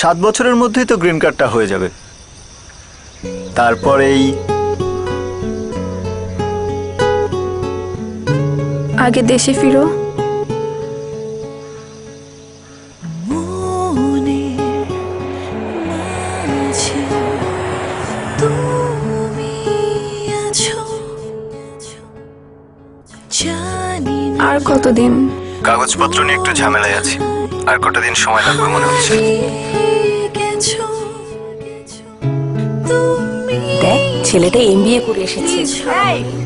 7 বছরের মধ্যেই তো গ্রিন কার্ডটা হয়ে যাবে। তারপরেই আগে দেশে ফিরো। আর কতদিন? কাগজপত্র নিয়ে একটু ঝামেলায় আছি, আর কটা দিন সময় লাগবে মনে হচ্ছে। দেখ, ছেলেটা MBA করে এসেছে।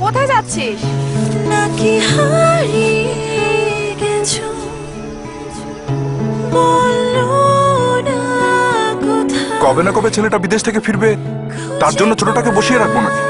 কোথায় যাচ্ছিস? কবে না কবে ছেলেটা বিদেশ থেকে ফিরবে, তার জন্য ছোটটাকে বসিয়ে রাখবো নাকি?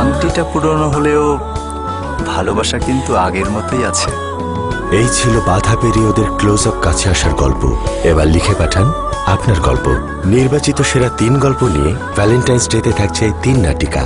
আংটিটা পুরনো হলেও ভালোবাসা কিন্তু আগের মতোই আছে। এই ছিল বাধা পেরিয়ে ওদের ক্লোজ আপ কাছে আসার গল্প। এবার লিখে পাঠান আপনার গল্প। নির্বাচিত সেরা 3 গল্প নিয়ে ভ্যালেন্টাইন্স ডেতে থাকছে 3 নাটিকা।